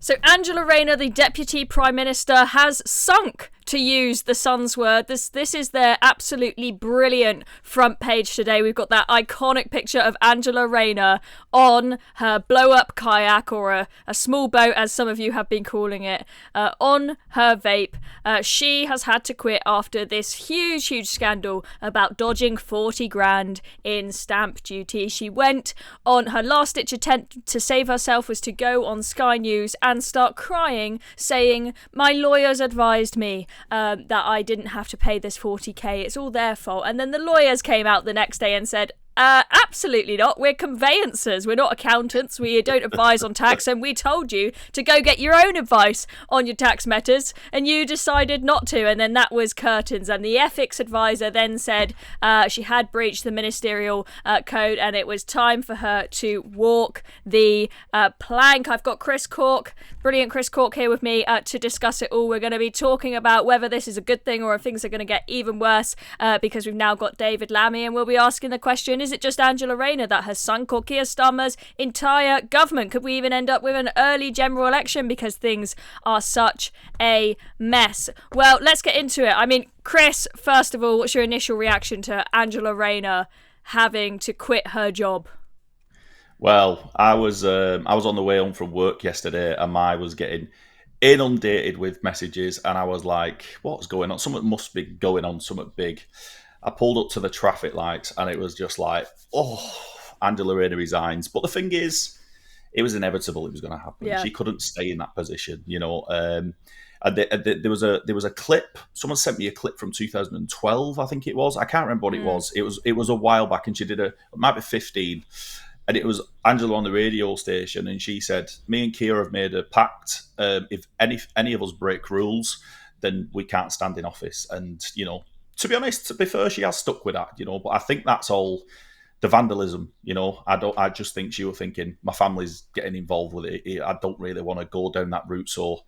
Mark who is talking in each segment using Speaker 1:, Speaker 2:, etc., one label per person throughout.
Speaker 1: So Angela Rayner, the Deputy Prime Minister, has sunk, to use the Sun's word. This is their absolutely brilliant front page today. We've got that iconic picture of Angela Rayner on her blow-up kayak, or a small boat, as some of you have been calling it, on her vape. She has had to quit after this huge scandal about dodging 40 grand in stamp duty. She went on, her last-ditch attempt to save herself was to go on Sky News and start crying, saying, "My lawyers advised me that I didn't have to pay this 40k. It's all their fault." And then the lawyers came out the next day and said, absolutely not. We're conveyancers. We're not accountants. We don't advise on tax, and we told you to go get your own advice on your tax matters, and you decided not to. And then that was curtains. And the ethics advisor then said she had breached the ministerial code, and it was time for her to walk the plank. I've got Chris Cork, brilliant Chris Cork, here with me to discuss it all. We're going to be talking about whether this is a good thing or if things are going to get even worse, because we've now got David Lammy, and we'll be asking the question, is it just Angela Rayner that has sunk, or Keir Starmer's entire government? Could we even end up with an early general election because things are such a mess? Well, let's get into it. I mean, Chris, first of all, what's your initial reaction to Angela Rayner having to quit her job?
Speaker 2: Well, I was on the way home from work yesterday, and I was getting inundated with messages, and I was like, what's going on? Something must be going on, something big. I pulled up to the traffic lights, and it was just like, Angela Rayner resigns. But the thing is, it was inevitable. It was going to happen. Yeah. She couldn't stay in that position, you know. And there was a clip. Someone sent me a clip from 2012, I think it was. I can't remember what it was. It was a while back, and she did it might be 15, and it was Angela on the radio station, and she said, "Me and Keir have made a pact. If any of us break rules, then we can't stand in office." And you know, to be honest, to be fair, she has stuck with that, you know. But I think that's all the vandalism, you know. I just think she was thinking, my family's getting involved with it. I don't really want to go down that route, so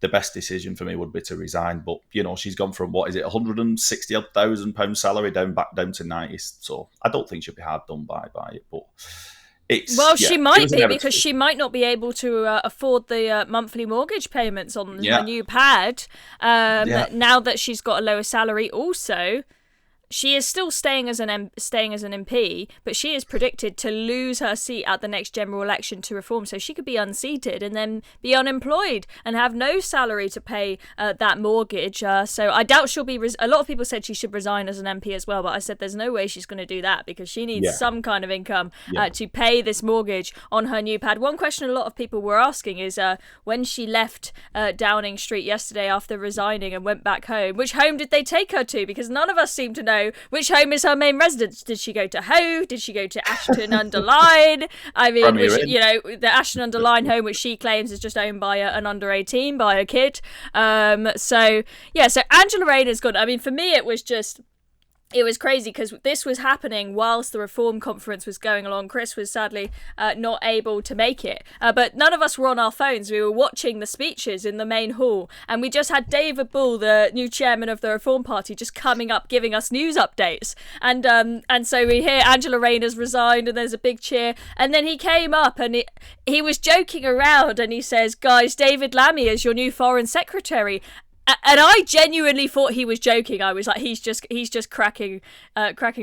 Speaker 2: the best decision for me would be to resign. But you know, she's gone from £160,000 salary down to 90. So I don't think she'll be hard done by it. But
Speaker 1: she might be, because she might not be able to afford the monthly mortgage payments on her new pad now that she's got a lower salary. Also, she is still staying as an MP, but she is predicted to lose her seat at the next general election to Reform, so she could be unseated and then be unemployed and have no salary to pay that mortgage. So I doubt she'll be. A lot of people said she should resign as an MP as well, but I said there's no way she's going to do that, because she needs some kind of income to pay this mortgage on her new pad. One question a lot of people were asking is when she left Downing Street yesterday after resigning and went back home, which home did they take her to? Because none of us seem to know which home is her main residence. Did she go to Hove? Did she go to Ashton-under-Lyne? I mean, the Ashton-under-Lyne home, which she claims is just owned by an under 18, by a kid. So Angela Rayner's gone. I mean, for me, it was crazy, because this was happening whilst the Reform conference was going along. Chris was sadly not able to make it, but none of us were on our phones. We were watching the speeches in the main hall, and we just had David Bull, the new chairman of the Reform Party, just coming up giving us news updates. And so we hear Angela Rayner's resigned, and there's a big cheer. And then he came up, and he was joking around, and he says, "Guys, David Lammy is your new foreign secretary." And I genuinely thought he was joking. I was like, he's just cracking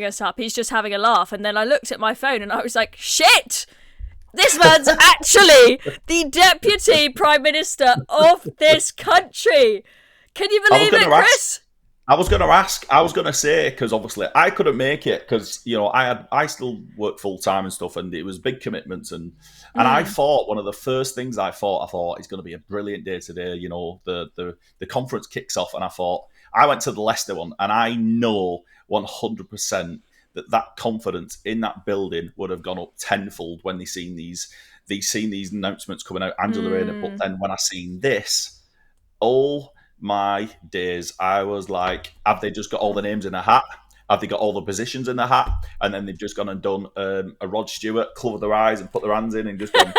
Speaker 1: us up. He's just having a laugh. And then I looked at my phone and I was like, shit! This man's actually the Deputy Prime Minister of this country. Can you believe it, Chris?
Speaker 2: I was going to ask. I was going to say, because obviously I couldn't make it, because you know I still work full time and stuff, and it was big commitments, and I thought one of the first things I thought it's going to be a brilliant day today. You know, the conference kicks off, and I went to the Leicester one, and I know 100% that confidence in that building would have gone up tenfold when they seen these announcements coming out, Angela Rayner. But then when I seen this, my days, I was like, have they just got all the names in a hat? Have they got all the positions in the hat? And then they've just gone and done a Rod Stewart, cover their eyes and put their hands in and just gone,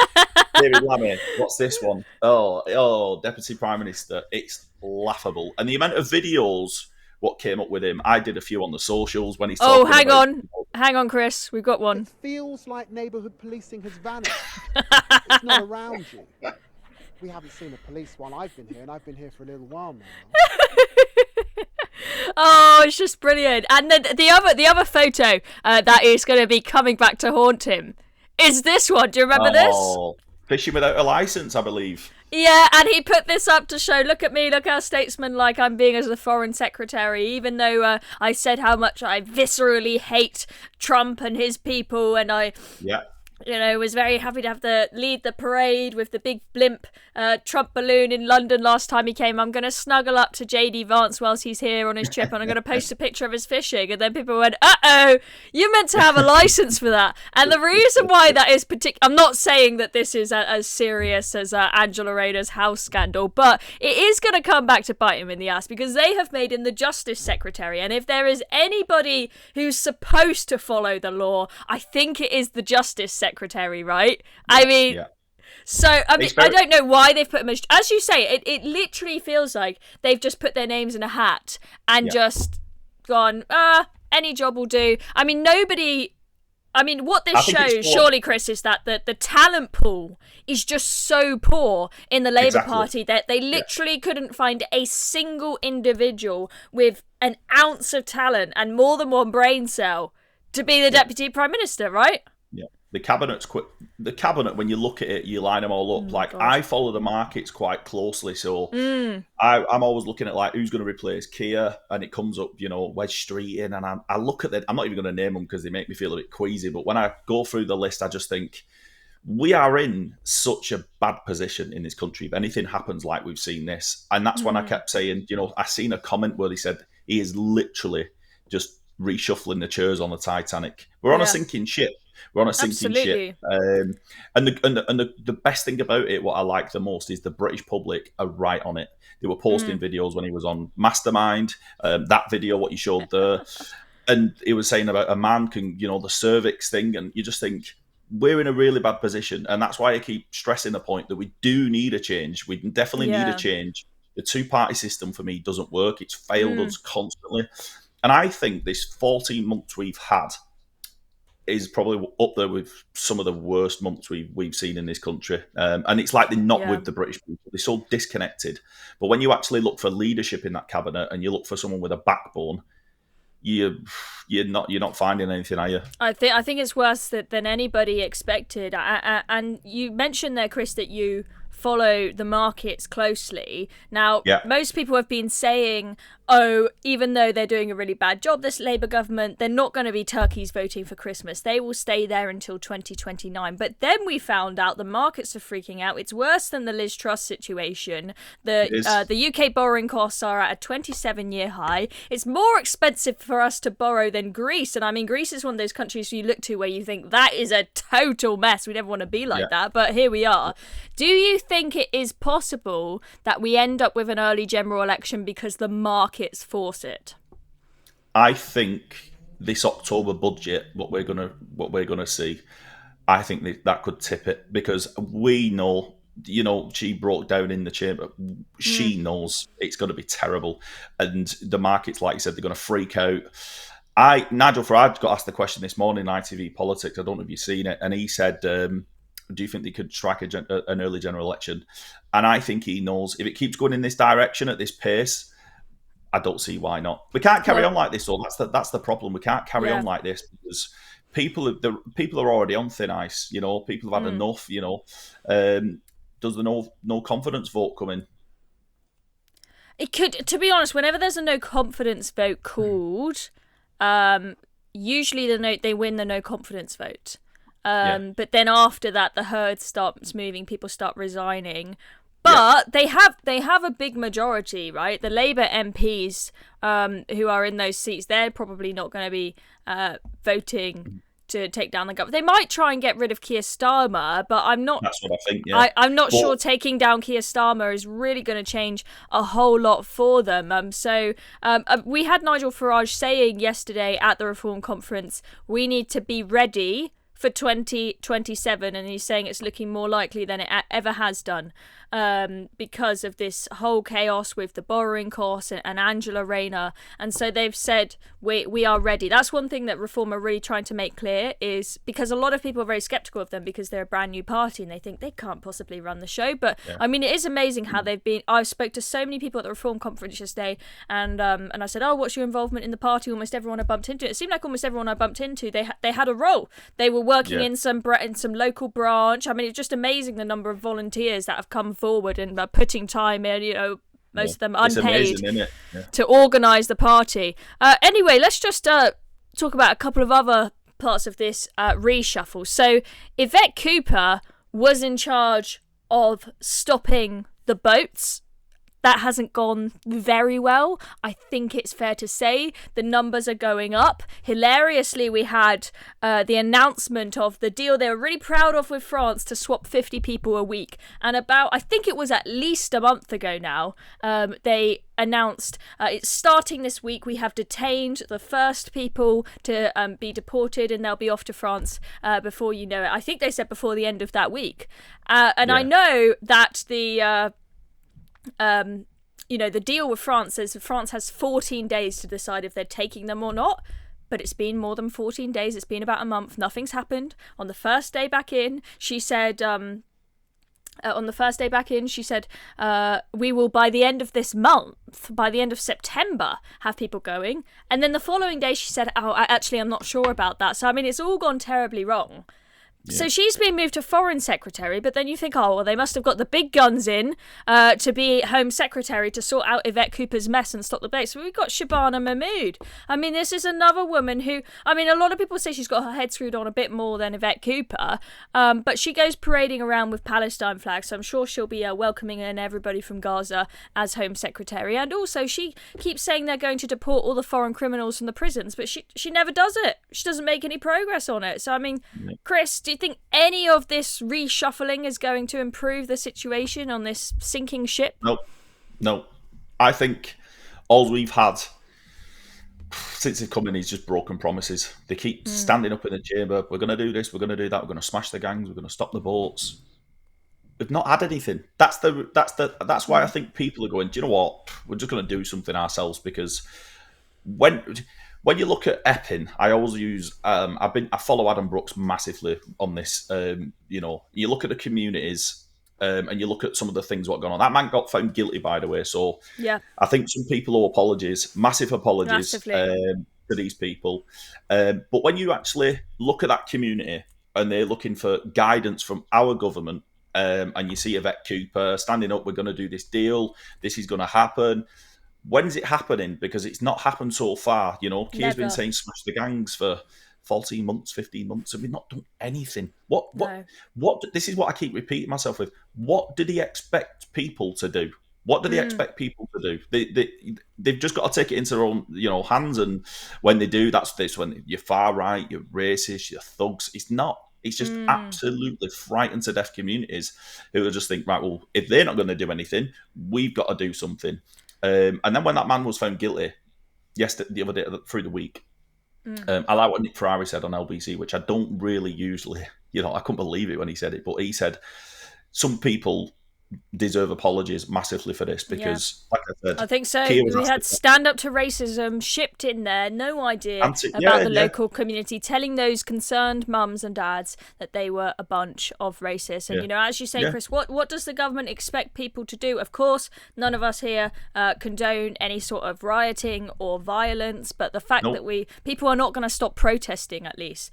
Speaker 2: David Lammy, what's this one? Oh, Deputy Prime Minister. It's laughable. And the amount of videos what came up with him, I did a few on the socials when he's talking
Speaker 1: hang on, Chris, we've got one.
Speaker 3: It feels like neighbourhood policing has vanished. It's not around you. We haven't seen a police one. I've been here, and I've been here for a little while now.
Speaker 1: Oh, it's just brilliant. And then the other photo that is going to be coming back to haunt him is this one. Do you remember this?
Speaker 2: Fishing without a license, I believe.
Speaker 1: Yeah, and he put this up to show, look at me, look how statesman-like I'm being as the foreign secretary, even though I said how much I viscerally hate Trump and his people, and I...
Speaker 2: Yeah.
Speaker 1: Was very happy to have lead the parade with the big blimp Trump balloon in London last time he came. I'm going to snuggle up to JD Vance whilst he's here on his trip, and I'm going to post a picture of his fishing. And then people went, uh-oh, you're meant to have a license for that. And the reason why that is I'm not saying that this is as serious as Angela Rayner's house scandal, but it is going to come back to bite him in the ass, because they have made him the Justice Secretary. And if there is anybody who's supposed to follow the law, I think it is the Justice Secretary, right? I mean... Yeah. So, I mean, I don't know why they've put them as you say, it literally feels like they've just put their names in a hat and just gone, any job will do. I mean, what this shows, surely, Chris, is that the talent pool is just so poor in the Labour Party that they literally couldn't find a single individual with an ounce of talent and more than one brain cell to be the Deputy Prime Minister, right?
Speaker 2: Yeah. The cabinet, when you look at it, you line them all up. I follow the markets quite closely, so I'm always looking at who's going to replace Keir, and it comes up, Wedge Street in, and I look at them. I'm not even going to name them because they make me feel a bit queasy, but when I go through the list, I just think we are in such a bad position in this country if anything happens like we've seen this. And that's when I kept saying, I seen a comment where they said he is literally just reshuffling the chairs on the Titanic. We're on a sinking ship. We're on a sinking ship. And the best thing about it, what I like the most, is the British public are right on it. They were posting videos when he was on Mastermind, that video, what you showed there. And he was saying about a man can, the cervix thing. And you just think, we're in a really bad position. And that's why I keep stressing the point that we do need a change. We definitely need a change. The two-party system, for me, doesn't work. It's failed us constantly. And I think this 14 months we've had is probably up there with some of the worst months we've seen in this country. And it's like they're not with the British people. They're so disconnected. But when you actually look for leadership in that cabinet and you look for someone with a backbone, you're not finding anything, are you?
Speaker 1: I think it's worse than anybody expected. And you mentioned there, Chris, that you follow the markets closely. Now, most people have been saying, even though they're doing a really bad job, this Labour government, they're not going to be turkeys voting for Christmas. They will stay there until 2029. But then we found out the markets are freaking out. It's worse than the Liz Truss situation. The UK borrowing costs are at a 27-year high. It's more expensive for us to borrow than Greece. And I mean, Greece is one of those countries you look to where you think that is a total mess. We never want to be like that. But here we are. Do you think it is possible that we end up with an early general election because the markets force it?
Speaker 2: I think this October budget, what we're gonna see, I think that could tip it, because we know, she broke down in the chamber. She knows it's going to be terrible, and the markets, like you said, they're going to freak out. Nigel Farage got asked the question this morning in ITV Politics. I don't know if you've seen it, and he said, do you think they could strike an early general election? And I think he knows if it keeps going in this direction at this pace, I don't see why not. We can't carry on like this, though. That's the problem. We can't carry on like this because people are already on thin ice. People have had enough. Does the no confidence vote come in?
Speaker 1: It could. To be honest, whenever there's a no confidence vote called, usually they win the no confidence vote. But then after that, the herd stops moving. People start resigning. But they have a big majority, right? The Labour MPs who are in those seats, they're probably not going to be voting to take down the government. They might try and get rid of Keir Starmer, but I'm not.
Speaker 2: That's what I think. Yeah.
Speaker 1: I'm not sure taking down Keir Starmer is really going to change a whole lot for them. So we had Nigel Farage saying yesterday at the Reform conference, we need to be ready for 2027, and he's saying it's looking more likely than it ever has done, because of this whole chaos with the borrowing costs and Angela Rayner. And so they've said we are ready. That's one thing that Reform are really trying to make clear, is because a lot of people are very sceptical of them because they're a brand new party and they think they can't possibly run the show. But I mean, it is amazing how they've been. I spoke to so many people at the Reform conference yesterday, and I said, oh, what's your involvement in the party? Almost everyone I bumped into, it seemed like almost everyone I bumped into, they had a role. They were working in some local branch. I mean, it's just amazing the number of volunteers that have come forward and are putting time in, you know, most of them unpaid, to organise the party. Anyway, let's just talk about a couple of other parts of this reshuffle. So Yvette Cooper was in charge of stopping the boats. That hasn't gone very well. I think it's fair to say the numbers are going up. Hilariously, we had the announcement of the deal they were really proud of with France to swap 50 people a week. And I think it was at least a month ago now, they announced it's starting this week. We have detained the first people to be deported, and they'll be off to France before you know it. I think they said before the end of that week. I know that the the deal with France is France has 14 days to decide if they're taking them or not, but it's been more than 14 days. It's been about a month. Nothing's happened. On the first day back in, she said, we will, by the end of this month, by the end of September, have people going. And then the following day she said, I'm not sure about that. So, I mean, it's all gone terribly wrong. Yeah. So she's been moved to Foreign Secretary, but then you think, oh, well, they must have got the big guns in to be Home Secretary to sort out Yvette Cooper's mess and stop the debate. So we've got Shabana Mahmood. I mean, this is another woman who, I mean, a lot of people say she's got her head screwed on a bit more than Yvette Cooper, but she goes parading around with Palestine flags, so I'm sure she'll be welcoming in everybody from Gaza as Home Secretary. And also, she keeps saying they're going to deport all the foreign criminals from the prisons, but she never does it. She doesn't make any progress on it. So, I mean, Chris, do you think any of this reshuffling is going to improve the situation on this sinking ship?
Speaker 2: No. I think all we've had since they've come in is just broken promises. They keep standing up in the chamber. We're going to do this. We're going to do that. We're going to smash the gangs. We're going to stop the boats. We've not had anything. That's why I think people are going, do you know what? We're just going to do something ourselves, because when you look at Epping, I always use. I follow Adam Brooks massively on this. You look at the communities, and you look at some of the things what gone on. That man got found guilty, by the way. So yeah, I think some people owe apologies, massive apologies to these people. But when you actually look at that community and they're looking for guidance from our government, and you see Yvette Cooper standing up, we're going to do this deal. This is going to happen. When's it happening? Because it's not happened so far. You know, Keir's been saying smash the gangs for 14 months, 15 months, and we've not done anything. What? This is what I keep repeating myself with. What did he expect people to do? What do they expect people to do? They've just got to take it into their own, hands. And when they do, that's when you're far right, you're racist, you're thugs. It's not. It's just absolutely frightened to death communities who will just think, right, well, if they're not going to do anything, we've got to do something. And then when that man was found guilty, the other day through the week, I like what Nick Ferrari said on LBC, which I don't really usually, I couldn't believe it when he said it, but he said some people deserve apologies massively for this because, like I said,
Speaker 1: I think so. We had Stand Up to Racism shipped in there, no idea about the local community, telling those concerned mums and dads that they were a bunch of racists. And as you say, Chris, what does the government expect people to do? Of course, none of us here condone any sort of rioting or violence, but the fact that people are not going to stop protesting, at least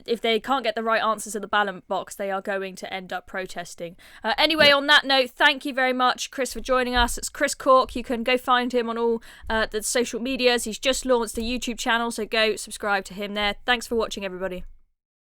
Speaker 1: if they can't get the right answers in the ballot box, they are going to end up protesting. Anyway, on that note, thank you very much, Chris, for joining us. It's Chris Cork. You can go find him on all the social medias. He's just launched a YouTube channel, so go subscribe to him there. Thanks for watching, everybody.